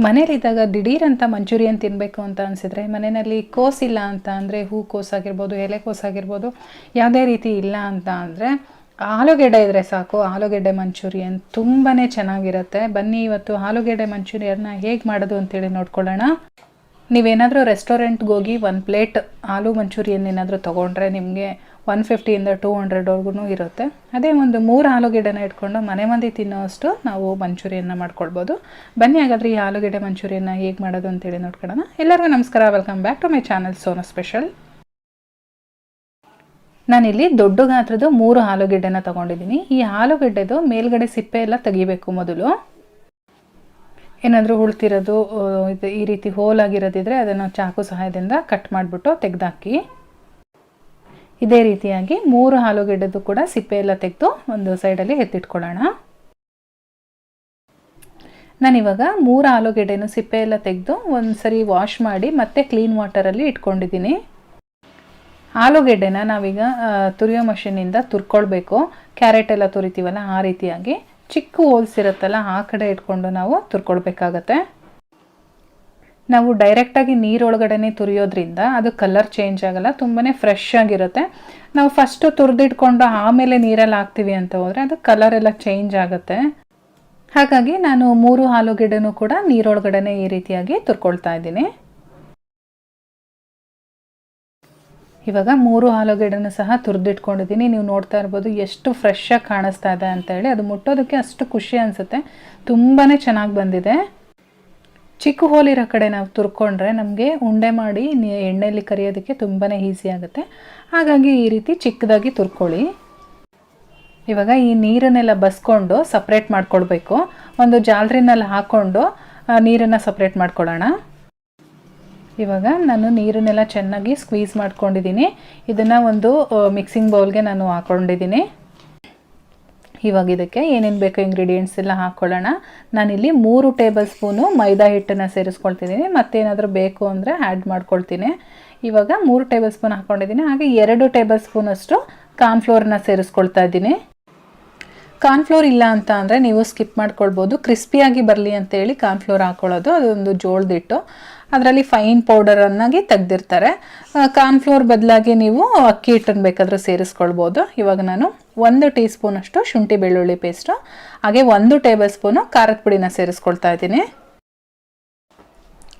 ಮನೇಲಿದ್ದಾಗ ದಿಢೀರಂತ ಮಂಚೂರಿಯನ್ ತಿನ್ನಬೇಕು ಅಂತ ಅನಿಸಿದ್ರೆ ಮನೆಯಲ್ಲಿ ಕೋಸಿಲ್ಲ ಅಂತ ಅಂದರೆ ಹೂಕೋಸಾಗಿರ್ಬೋದು, ಎಲೆಕೋಸಾಗಿರ್ಬೋದು, ಯಾವುದೇ ರೀತಿ ಇಲ್ಲ ಅಂತ ಅಂದರೆ ಆಲೂಗೆಡ್ಡೆ ಇದ್ದರೆ ಸಾಕು. ಆಲೂಗೆಡ್ಡೆ ಮಂಚೂರಿಯನ್ ತುಂಬಾ ಚೆನ್ನಾಗಿರುತ್ತೆ. ಬನ್ನಿ ಇವತ್ತು ಆಲೂಗೆಡ್ಡೆ ಮಂಚೂರಿಯನ್ನ ಹೇಗೆ ಮಾಡೋದು ಅಂತೇಳಿ ನೋಡ್ಕೊಳ್ಳೋಣ. ನೀವೇನಾದರೂ ರೆಸ್ಟೋರೆಂಟ್ಗೆ ಹೋಗಿ 1 ಪ್ಲೇಟ್ ಆಲೂ ಮಂಚೂರಿಯನ್ ಏನಾದರೂ ತೊಗೊಂಡ್ರೆ ನಿಮಗೆ 150 ಇಂದ 200ವರೆಗೂ ಇರುತ್ತೆ. ಅದೇ ಒಂದು 3 ಆಲೂಗೆಡ್ಡೆನ ಇಟ್ಕೊಂಡು ಮನೆ ಮಂದಿ ತಿನ್ನೋಷ್ಟು ನಾವು ಮಂಚೂರಿಯನ್ನ ಮಾಡ್ಕೊಳ್ಬೋದು. ಬನ್ನಿ ಹಾಗಾದರೆ ಈ ಆಲೂಗೆಡ್ಡೆ ಮಂಚೂರಿಯನ್ನ ಹೇಗೆ ಮಾಡೋದು ಅಂತೇಳಿ ನೋಡ್ಕೊಳ್ಳೋಣ. ಎಲ್ಲರಿಗೂ ನಮಸ್ಕಾರ, welcome back to my channel Sonu special. ನಾನಿಲ್ಲಿ ದೊಡ್ಡ ಗಾತ್ರದ 3 ಆಲೂಗೆಡ್ಡೆನ ತೊಗೊಂಡಿದ್ದೀನಿ. ಈ ಆಲೂಗೆಡ್ಡೆದು ಮೇಲ್ಗಡೆ ಸಿಪ್ಪೆ ಎಲ್ಲ ತೆಗಿಬೇಕು. ಮೊದಲು ಏನಾದರೂ ಉಳ್ತಿರೋದು ಈ ರೀತಿ ಹೋಲ್ ಆಗಿರೋದಿದ್ರೆ ಅದನ್ನು ಚಾಕು ಸಹಾಯದಿಂದ ಕಟ್ ಮಾಡಿಬಿಟ್ಟು ತೆಗೆದಾಕಿ. ಇದೇ ರೀತಿಯಾಗಿ 3 ಆಲೂಗೆಡ್ಡೆದು ಕೂಡ ಸಿಪ್ಪೆ ಎಲ್ಲ ತೆಗೆದು ಒಂದು ಸೈಡಲ್ಲಿ ಎತ್ತಿಟ್ಕೊಳ್ಳೋಣ. ನಾನಿವಾಗ 3 ಆಲೂಗೆಡ್ಡೆನೂ ಸಿಪ್ಪೆ ಎಲ್ಲ ತೆಗೆದು ಒಂದು ಸರಿ ವಾಶ್ ಮಾಡಿ ಮತ್ತೆ ಕ್ಲೀನ್ ವಾಟರಲ್ಲಿ ಇಟ್ಕೊಂಡಿದ್ದೀನಿ. ಆಲೂಗೆಡ್ಡೆನ ನಾವೀಗ ತುರಿಯೋ ಮಷೀನಿಂದ ತುರ್ಕೊಳ್ಬೇಕು. ಕ್ಯಾರೆಟ್ ಎಲ್ಲ ತುರಿತೀವಲ್ಲ ಆ ರೀತಿಯಾಗಿ ಚಿಕ್ಕ ಹೋಲ್ಸ್ ಇರುತ್ತಲ್ಲ ಆ ಕಡೆ ಇಟ್ಕೊಂಡು ನಾವು ತುರ್ಕೊಳ್ಬೇಕಾಗತ್ತೆ. ನಾವು ಡೈರೆಕ್ಟಾಗಿ ನೀರೊಳಗಡೆ ತುರಿಯೋದ್ರಿಂದ ಅದು ಕಲರ್ ಚೇಂಜ್ ಆಗಲ್ಲ, ತುಂಬಾ ಫ್ರೆಶ್ ಆಗಿರುತ್ತೆ. ನಾವು ಫಸ್ಟು ತುರಿದಿಟ್ಕೊಂಡು ಆಮೇಲೆ ನೀರಲ್ಲಿ ಹಾಕ್ತೀವಿ ಅಂತ ಹೋದರೆ ಅದು ಕಲರ್ ಎಲ್ಲ ಚೇಂಜ್ ಆಗುತ್ತೆ. ಹಾಗಾಗಿ ನಾನು 3 ಆಲೂಗೆಡ್ಡೆನೂ ಕೂಡ ನೀರೊಳಗಡೆ ಈ ರೀತಿಯಾಗಿ ತುರ್ಕೊಳ್ತಾ ಇದ್ದೀನಿ. ಇವಾಗ 3 ಆಲೂಗೆಡ್ಡೆನೂ ಸಹ ತುರಿದಿಟ್ಕೊಂಡಿದ್ದೀನಿ. ನೀವು ನೋಡ್ತಾ ಇರ್ಬೋದು ಎಷ್ಟು ಫ್ರೆಶ್ಶಾಗಿ ಕಾಣಿಸ್ತಾ ಇದೆ ಅಂತೇಳಿ. ಅದು ಮುಟ್ಟೋದಕ್ಕೆ ಅಷ್ಟು ಖುಷಿ ಅನಿಸುತ್ತೆ. ತುಂಬಾ ಚೆನ್ನಾಗಿ ಬಂದಿದೆ. ಚಿಕ್ಕ ಹೋಲಿರೋ ಕಡೆ ನಾವು ತುರ್ಕೊಂಡ್ರೆ ನಮಗೆ ಉಂಡೆ ಮಾಡಿ ಎಣ್ಣೆಯಲ್ಲಿ ಕರಿಯೋದಕ್ಕೆ ತುಂಬಾ ಈಸಿ ಆಗುತ್ತೆ. ಹಾಗಾಗಿ ಈ ರೀತಿ ಚಿಕ್ಕದಾಗಿ ತುರ್ಕೊಳ್ಳಿ. ಇವಾಗ ಈ ನೀರನ್ನೆಲ್ಲ ಬಸ್ಕೊಂಡು ಸಪ್ರೇಟ್ ಮಾಡ್ಕೊಳ್ಬೇಕು. ಒಂದು ಜಾಲರಿನಲ್ಲಿ ಹಾಕ್ಕೊಂಡು ನೀರನ್ನು ಸಪ್ರೇಟ್ ಮಾಡ್ಕೊಳ್ಳೋಣ. ಇವಾಗ ನಾನು ನೀರನ್ನೆಲ್ಲ ಚೆನ್ನಾಗಿ ಸ್ಕ್ವೀಸ್ ಮಾಡ್ಕೊಂಡಿದ್ದೀನಿ. ಇದನ್ನು ಒಂದು ಮಿಕ್ಸಿಂಗ್ ಬೌಲ್ಗೆ ನಾನು ಹಾಕ್ಕೊಂಡಿದ್ದೀನಿ. ಇವಾಗ ಇದಕ್ಕೆ ಏನೇನು ಬೇಕೋ ಇಂಗ್ರೀಡಿಯೆಂಟ್ಸ್ ಎಲ್ಲ ಹಾಕ್ಕೊಳ್ಳೋಣ. ನಾನಿಲ್ಲಿ 3 ಟೇಬಲ್ ಸ್ಪೂನು ಮೈದಾ ಹಿಟ್ಟನ್ನು ಸೇರಿಸ್ಕೊಳ್ತಿದ್ದೀನಿ. ಮತ್ತೇನಾದರೂ ಬೇಕು ಅಂದರೆ ಆ್ಯಡ್ ಮಾಡ್ಕೊಳ್ತೀನಿ. ಇವಾಗ 3 ಟೇಬಲ್ ಸ್ಪೂನ್ ಹಾಕ್ಕೊಂಡಿದ್ದೀನಿ. ಹಾಗೆ 2 ಟೇಬಲ್ ಸ್ಪೂನಷ್ಟು ಕಾರ್ನ್ಫ್ಲೋರನ್ನ ಸೇರಿಸ್ಕೊಳ್ತಾ ಇದ್ದೀನಿ. ಕಾರ್ನ್ಫ್ಲೋರ್ ಇಲ್ಲ ಅಂತ ಅಂದರೆ ನೀವು ಸ್ಕಿಪ್ ಮಾಡ್ಕೊಳ್ಬೋದು. ಕ್ರಿಸ್ಪಿಯಾಗಿ ಬರಲಿ ಅಂತೇಳಿ ಕಾರ್ನ್ಫ್ಲೋರ್ ಹಾಕ್ಕೊಳ್ಳೋದು. ಅದೊಂದು ಜೋಳದ ಹಿಟ್ಟು, ಅದರಲ್ಲಿ ಫೈನ್ ಪೌಡರನ್ನಾಗಿ ತೆಗೆದಿರ್ತಾರೆ. ಕಾರ್ನ್ಫ್ಲೋರ್ ಬದಲಾಗಿ ನೀವು ಅಕ್ಕಿ ಹಿಟ್ಟನ್ನು ಬೇಕಾದರೂ ಸೇರಿಸ್ಕೊಳ್ಬೋದು. ಇವಾಗ ನಾನು 1 ಟೀ ಸ್ಪೂನಷ್ಟು ಶುಂಠಿ ಬೆಳ್ಳುಳ್ಳಿ ಪೇಸ್ಟು, ಹಾಗೆ 1 ಟೇಬಲ್ ಸ್ಪೂನು ಖಾರದ ಪುಡಿನ ಸೇರಿಸ್ಕೊಳ್ತಾ ಇದ್ದೀನಿ.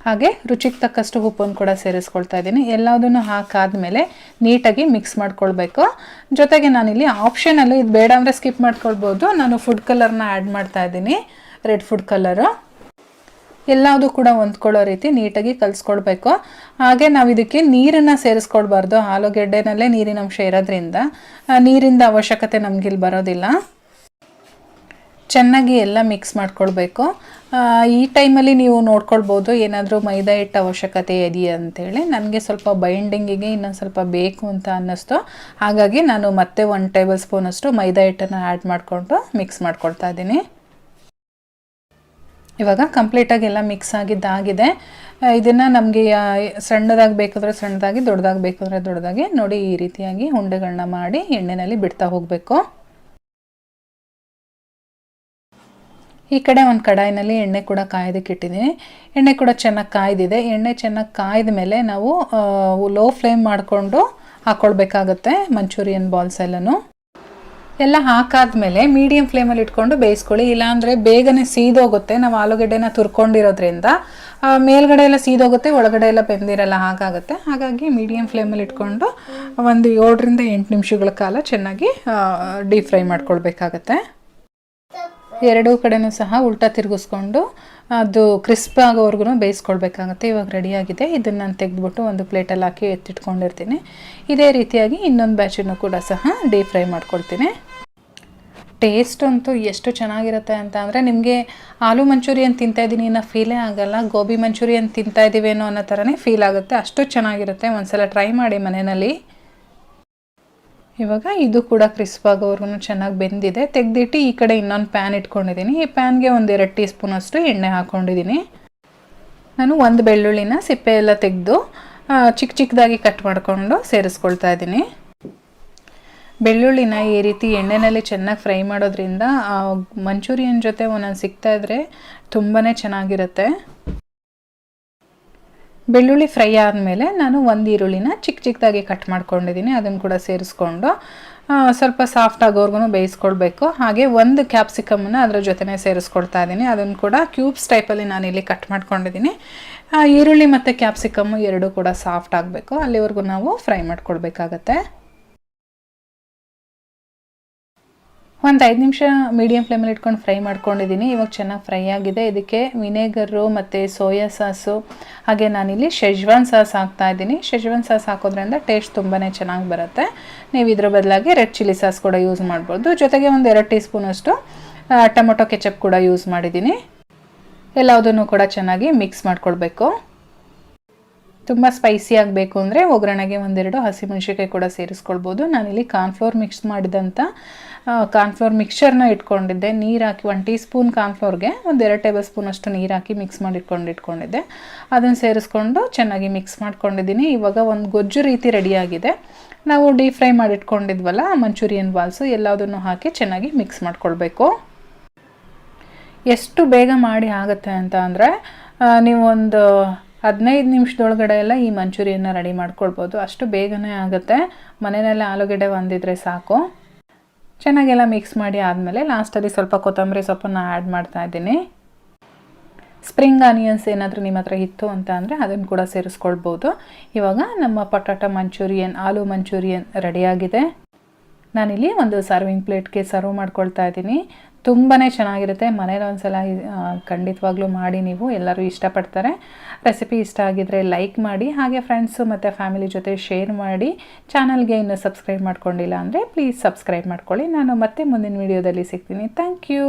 ಹಾಗೆ ರುಚಿಗೆ ತಕ್ಕಷ್ಟು ಉಪ್ಪನ್ನು ಕೂಡ ಸೇರಿಸ್ಕೊಳ್ತಾ ಇದ್ದೀನಿ. ಎಲ್ಲದನ್ನು ಹಾಕಾದ್ಮೇಲೆ ನೀಟಾಗಿ ಮಿಕ್ಸ್ ಮಾಡ್ಕೊಳ್ಬೇಕು. ಜೊತೆಗೆ ನಾನಿಲ್ಲಿ ಆಪ್ಷನಲ್ಲೂ ಇದು ಬೇಡ ಅಂದರೆ ಸ್ಕಿಪ್ ಮಾಡ್ಕೊಳ್ಬೋದು. ನಾನು ಫುಡ್ ಕಲರ್ನ ಆ್ಯಡ್ ಮಾಡ್ತಾ ಇದ್ದೀನಿ, ರೆಡ್ ಫುಡ್ ಕಲರು. ಎಲ್ಲದೂ ಕೂಡ ಹೊಂದ್ಕೊಳ್ಳೋ ರೀತಿ ನೀಟಾಗಿ ಕಲಿಸ್ಕೊಳ್ಬೇಕು. ಹಾಗೆ ನಾವು ಇದಕ್ಕೆ ನೀರನ್ನು ಸೇರಿಸ್ಕೊಳ್ಬಾರ್ದು. ಆಲೂಗೆಡ್ಡೆನಲ್ಲೇ ನೀರಿನ ಅಂಶ ಇರೋದ್ರಿಂದ ನೀರಿಂದ ಅವಶ್ಯಕತೆ ನಮಗಿಲ್ಲಿ ಬರೋದಿಲ್ಲ. ಚೆನ್ನಾಗಿ ಎಲ್ಲ ಮಿಕ್ಸ್ ಮಾಡ್ಕೊಳ್ಬೇಕು. ಈ ಟೈಮಲ್ಲಿ ನೀವು ನೋಡ್ಕೊಳ್ಬೋದು ಏನಾದರೂ ಮೈದಾ ಹಿಟ್ಟು ಅವಶ್ಯಕತೆ ಇದೆಯಾ ಅಂತೇಳಿ. ನನಗೆ ಸ್ವಲ್ಪ ಬೈಂಡಿಂಗಿಗೆ ಇನ್ನೊಂದು ಸ್ವಲ್ಪ ಬೇಕು ಅಂತ ಅನ್ನಿಸ್ತು. ಹಾಗಾಗಿ ನಾನು ಮತ್ತೆ 1 ಟೇಬಲ್ ಸ್ಪೂನಷ್ಟು ಮೈದಾ ಹಿಟ್ಟನ್ನು ಆ್ಯಡ್ ಮಾಡಿಕೊಂಡು ಮಿಕ್ಸ್ ಮಾಡ್ಕೊಳ್ತಾ ಇದ್ದೀನಿ. ಇವಾಗ ಕಂಪ್ಲೀಟಾಗಿ ಎಲ್ಲ ಮಿಕ್ಸ್ ಆಗಿದ್ದಾಗಿದೆ. ಇದನ್ನು ನಮಗೆ ಸಣ್ಣದಾಗಿ ಬೇಕಾದರೆ ಸಣ್ಣದಾಗಿ, ದೊಡ್ಡದಾಗಿ ಬೇಕಾದರೆ ದೊಡ್ಡದಾಗಿ ನೋಡಿ ಈ ರೀತಿಯಾಗಿ ಉಂಡೆಗಳನ್ನ ಮಾಡಿ ಎಣ್ಣೆಯಲ್ಲಿ ಬಿಡ್ತಾ ಹೋಗಬೇಕು. ಈ ಕಡೆ ಒಂದು ಕಡಾಯಿನಲ್ಲಿ ಎಣ್ಣೆ ಕೂಡ ಕಾಯೋದಕ್ಕೆ ಇಟ್ಟಿದ್ದೀನಿ. ಎಣ್ಣೆ ಕೂಡ ಚೆನ್ನಾಗಿ ಕಾಯ್ದಿದೆ. ಎಣ್ಣೆ ಚೆನ್ನಾಗಿ ಕಾಯ್ದ ಮೇಲೆ ನಾವು ಲೋ ಫ್ಲೇಮ್ ಮಾಡಿಕೊಂಡು ಹಾಕ್ಕೊಳ್ಬೇಕಾಗತ್ತೆ ಮಂಚೂರಿಯನ್ ಬಾಲ್ಸ್ ಎಲ್ಲನೂ. ಎಲ್ಲ ಹಾಕಾದ್ಮೇಲೆ ಮೀಡಿಯಮ್ ಫ್ಲೇಮಲ್ಲಿ ಇಟ್ಕೊಂಡು ಬೇಯಿಸ್ಕೊಳ್ಳಿ. ಇಲ್ಲಾಂದರೆ ಬೇಗನೆ ಸೀದೋಗುತ್ತೆ. ನಾವು ಆಲೂಗೆಡ್ಡೆನ ತುರ್ಕೊಂಡಿರೋದ್ರಿಂದ ಮೇಲ್ಗಡೆ ಎಲ್ಲ ಸೀದೋಗುತ್ತೆ, ಒಳಗಡೆ ಎಲ್ಲ ಬೆಂದಿರಲ್ಲ, ಹಾಗಾಗುತ್ತೆ. ಹಾಗಾಗಿ ಮೀಡಿಯಮ್ ಫ್ಲೇಮಲ್ಲಿ ಇಟ್ಕೊಂಡು ಒಂದು 7 ರಿಂದ 8 ನಿಮಿಷಗಳ ಕಾಲ ಚೆನ್ನಾಗಿ ಡೀಪ್ ಫ್ರೈ ಮಾಡ್ಕೊಳ್ಬೇಕಾಗತ್ತೆ. 2 ಕಡೆನೂ ಸಹ ಉಲ್ಟಾ ತಿರುಗಿಸ್ಕೊಂಡು ಅದು ಕ್ರಿಸ್ಪ್ ಆಗೋವರೆಗೂ ಬೇಯಿಸ್ಕೊಳ್ಬೇಕಾಗತ್ತೆ. ಇವಾಗ ರೆಡಿಯಾಗಿದೆ. ಇದನ್ನು ನಾನು ತೆಗೆದುಬಿಟ್ಟು ಒಂದು ಪ್ಲೇಟಲ್ಲಿ ಹಾಕಿ ಎತ್ತಿಟ್ಕೊಂಡಿರ್ತೀನಿ. ಇದೇ ರೀತಿಯಾಗಿ ಇನ್ನೊಂದು ಬ್ಯಾಚನ್ನು ಕೂಡ ಸಹ ಡೀಪ್ ಫ್ರೈ ಮಾಡ್ಕೊಳ್ತೀನಿ. ಟೇಸ್ಟ್ ಅಂತೂ ಎಷ್ಟು ಚೆನ್ನಾಗಿರುತ್ತೆ ಅಂತ ಅಂದರೆ ನಿಮಗೆ ಆಲೂ ಮಂಚೂರಿಯನ್ ತಿಂತಾಯಿದ್ದೀನಿ ಅನ್ನೋ ಫೀಲೇ ಆಗಲ್ಲ. ಗೋಬಿ ಮಂಚೂರಿಯನ್ ತಿಂತಾಯಿದ್ದೀವೇನೋ ಅನ್ನೋ ಥರನೇ ಫೀಲ್ ಆಗುತ್ತೆ. ಅಷ್ಟು ಚೆನ್ನಾಗಿರುತ್ತೆ. ಒಂದ್ಸಲ ಟ್ರೈ ಮಾಡಿ ಮನೆಯಲ್ಲಿ. ಇವಾಗ ಇದು ಕೂಡ ಕ್ರಿಸ್ಪ್ ಆಗೋವರೆಗೂ ಚೆನ್ನಾಗಿ ಬೆಂದಿದೆ. ತೆಗೆದಿಟ್ಟು ಈ ಕಡೆ ಇನ್ನೊಂದು ಪ್ಯಾನ್ ಇಟ್ಕೊಂಡಿದ್ದೀನಿ. ಈ ಪ್ಯಾನ್ಗೆ ಒಂದು 2 ಟೀ ಸ್ಪೂನಷ್ಟು ಎಣ್ಣೆ ಹಾಕ್ಕೊಂಡಿದ್ದೀನಿ. ನಾನು 1 ಬೆಳ್ಳುಳ್ಳಿನ ಸಿಪ್ಪೆ ಎಲ್ಲ ತೆಗೆದು ಚಿಕ್ಕ ಚಿಕ್ಕದಾಗಿ ಕಟ್ ಮಾಡಿಕೊಂಡು ಸೇರಿಸ್ಕೊಳ್ತಾ ಇದ್ದೀನಿ. ಬೆಳ್ಳುಳ್ಳಿನ ಈ ರೀತಿ ಎಣ್ಣೆಯಲ್ಲಿ ಚೆನ್ನಾಗಿ ಫ್ರೈ ಮಾಡೋದ್ರಿಂದ ಮಂಚೂರಿಯನ್ ಜೊತೆ ಒಂದೊಂದು ಸಿಗ್ತಾಯಿದ್ರೆ ತುಂಬಾ ಚೆನ್ನಾಗಿರುತ್ತೆ. ಬೆಳ್ಳುಳ್ಳಿ ಫ್ರೈ ಆದಮೇಲೆ ನಾನು ಒಂದು ಈರುಳ್ಳಿನ ಚಿಕ್ಕ ಚಿಕ್ಕದಾಗಿ ಕಟ್ ಮಾಡ್ಕೊಂಡಿದ್ದೀನಿ, ಅದನ್ನು ಕೂಡ ಸೇರಿಸ್ಕೊಂಡು ಸ್ವಲ್ಪ ಸಾಫ್ಟ್ ಆಗೋವರೆಗೂ ಬೇಯಿಸ್ಕೊಳ್ಬೇಕು. ಹಾಗೆ ಒಂದು ಕ್ಯಾಪ್ಸಿಕಮನ್ನು ಅದರ ಜೊತೆನೇ ಸೇರಿಸ್ಕೊಳ್ತಾ ಇದ್ದೀನಿ, ಅದನ್ನು ಕೂಡ ಕ್ಯೂಬ್ಸ್ ಟೈಪಲ್ಲಿ ನಾನಿಲ್ಲಿ ಕಟ್ ಮಾಡ್ಕೊಂಡಿದ್ದೀನಿ. ಈರುಳ್ಳಿ ಮತ್ತು ಕ್ಯಾಪ್ಸಿಕಮ್ಮು ಎರಡೂ ಕೂಡ ಸಾಫ್ಟ್ ಆಗಬೇಕು, ಅಲ್ಲಿವರೆಗೂ ನಾವು ಫ್ರೈ ಮಾಡ್ಕೊಳ್ಬೇಕಾಗತ್ತೆ. ಒಂದು 5 ನಿಮಿಷ ಮೀಡಿಯಮ್ ಫ್ಲೇಮಲ್ಲಿ ಇಟ್ಕೊಂಡು ಫ್ರೈ ಮಾಡ್ಕೊಂಡಿದ್ದೀನಿ. ಇವಾಗ ಚೆನ್ನಾಗಿ ಫ್ರೈ ಆಗಿದೆ. ಇದಕ್ಕೆ ವಿನೆಗರು ಮತ್ತು ಸೋಯಾ ಸಾಸು ಹಾಗೆ ನಾನಿಲ್ಲಿ ಶೆಜ್ವಾನ್ ಸಾಸ್ ಹಾಕ್ತಾಯಿದ್ದೀನಿ. ಶೆಜ್ವಾನ್ ಸಾಸ್ ಹಾಕೋದ್ರಿಂದ ಟೇಸ್ಟ್ ತುಂಬಾ ಚೆನ್ನಾಗಿ ಬರುತ್ತೆ. ನೀವು ಇದರ ಬದಲಾಗಿ ರೆಡ್ ಚಿಲ್ಲಿ ಸಾಸ್ ಕೂಡ ಯೂಸ್ ಮಾಡ್ಬೋದು. ಜೊತೆಗೆ ಒಂದು 2 ಟೀ ಸ್ಪೂನಷ್ಟು ಟೊಮೊಟೊ ಕೆಚಪ್ ಕೂಡ ಯೂಸ್ ಮಾಡಿದ್ದೀನಿ. ಎಲ್ಲದನ್ನು ಕೂಡ ಚೆನ್ನಾಗಿ ಮಿಕ್ಸ್ ಮಾಡ್ಕೊಳ್ಬೇಕು. ತುಂಬ ಸ್ಪೈಸಿ ಆಗಬೇಕು ಅಂದರೆ ಒಗ್ಗರಣೆಗೆ 1-2 ಹಸಿಮೆಣಸಿನಕಾಯಿ ಕೂಡ ಸೇರಿಸ್ಕೊಳ್ಬೋದು. ನಾನಿಲ್ಲಿ ಕಾರ್ನ್ಫ್ಲೋರ್ ಮಿಕ್ಸ್ ಮಾಡಿದಂಥ ಕಾರ್ನ್ಫ್ಲೋರ್ ಮಿಕ್ಸ್ಚರ್ನ ಇಟ್ಕೊಂಡಿದ್ದೆ. ನೀರು ಹಾಕಿ 1 ಟೀ ಸ್ಪೂನ್ ಕಾರ್ನ್ಫ್ಲೋರ್ಗೆ 1-2 ಟೇಬಲ್ ಸ್ಪೂನಷ್ಟು ನೀರು ಹಾಕಿ ಮಿಕ್ಸ್ ಮಾಡಿ ಇಟ್ಕೊಂಡಿದ್ದೆ. ಅದನ್ನು ಸೇರಿಸ್ಕೊಂಡು ಚೆನ್ನಾಗಿ ಮಿಕ್ಸ್ ಮಾಡ್ಕೊಂಡಿದ್ದೀನಿ. ಇವಾಗ ಒಂದು ಗೊಜ್ಜು ರೀತಿ ರೆಡಿಯಾಗಿದೆ. ನಾವು ಡೀಪ್ ಫ್ರೈ ಮಾಡಿಟ್ಕೊಂಡಿದ್ವಲ್ಲ ಮಂಚೂರಿಯನ್ ಬಾಲ್ಸು, ಎಲ್ಲದನ್ನು ಹಾಕಿ ಚೆನ್ನಾಗಿ ಮಿಕ್ಸ್ ಮಾಡ್ಕೊಳ್ಬೇಕು. ಎಷ್ಟು ಬೇಗ ಮಾಡಿ ಆಗುತ್ತೆ ಅಂತ ಅಂದರೆ ನೀವು ಒಂದು 15 ನಿಮಿಷದೊಳಗಡೆ ಎಲ್ಲ ಈ ಮಂಚೂರಿಯನ್ನ ರೆಡಿ ಮಾಡ್ಕೊಳ್ಬೋದು. ಅಷ್ಟು ಬೇಗನೆ ಆಗುತ್ತೆ. ಮನೆಯಲ್ಲೇ ಆಲೂಗಡ್ಡೆ ಒಂದಿದ್ರೆ ಸಾಕು. ಚೆನ್ನಾಗೆಲ್ಲ ಮಿಕ್ಸ್ ಮಾಡಿ ಆದಮೇಲೆ ಲಾಸ್ಟಲ್ಲಿ ಸ್ವಲ್ಪ ಕೊತ್ತಂಬರಿ ಸೊಪ್ಪನ್ನು ಆ್ಯಡ್ ಮಾಡ್ತಾ ಇದ್ದೀನಿ. ಸ್ಪ್ರಿಂಗ್ ಆನಿಯನ್ಸ್ ಏನಾದರೂ ನಿಮ್ಮ ಹತ್ರ ಇತ್ತು ಅಂತ ಅಂದರೆ ಅದನ್ನು ಕೂಡ ಸೇರಿಸ್ಕೊಳ್ಬೋದು. ಇವಾಗ ನಮ್ಮ ಪೊಟ್ಯಾಟೊ ಮಂಚೂರಿಯನ್, ಆಲೂ ಮಂಚೂರಿಯನ್ ರೆಡಿಯಾಗಿದೆ. ನಾನಿಲ್ಲಿ ಒಂದು ಸರ್ವಿಂಗ್ ಪ್ಲೇಟ್ಗೆ ಸರ್ವ್ ಮಾಡ್ಕೊಳ್ತಾ ಇದ್ದೀನಿ. ತುಂಬಾ ಚೆನ್ನಾಗಿರುತ್ತೆ. ಮನೇಲಿ ಒಂದ್ಸಲ ಖಂಡಿತವಾಗ್ಲೂ ಮಾಡಿ, ನೀವು ಎಲ್ಲರೂ ಇಷ್ಟಪಡ್ತಾರೆ. ರೆಸಿಪಿ ಇಷ್ಟ ಆಗಿದ್ರೆ ಲೈಕ್ ಮಾಡಿ, ಹಾಗೆ ಫ್ರೆಂಡ್ಸು ಮತ್ತು ಫ್ಯಾಮಿಲಿ ಜೊತೆ ಶೇರ್ ಮಾಡಿ. ಚಾನಲ್ಗೆ ಇನ್ನೂ ಸಬ್ಸ್ಕ್ರೈಬ್ ಮಾಡ್ಕೊಂಡಿಲ್ಲ ಅಂದರೆ ಪ್ಲೀಸ್ ಸಬ್ಸ್ಕ್ರೈಬ್ ಮಾಡ್ಕೊಳ್ಳಿ. ನಾನು ಮತ್ತೆ ಮುಂದಿನ ವೀಡಿಯೋದಲ್ಲಿ ಸಿಗ್ತೀನಿ. Thank you.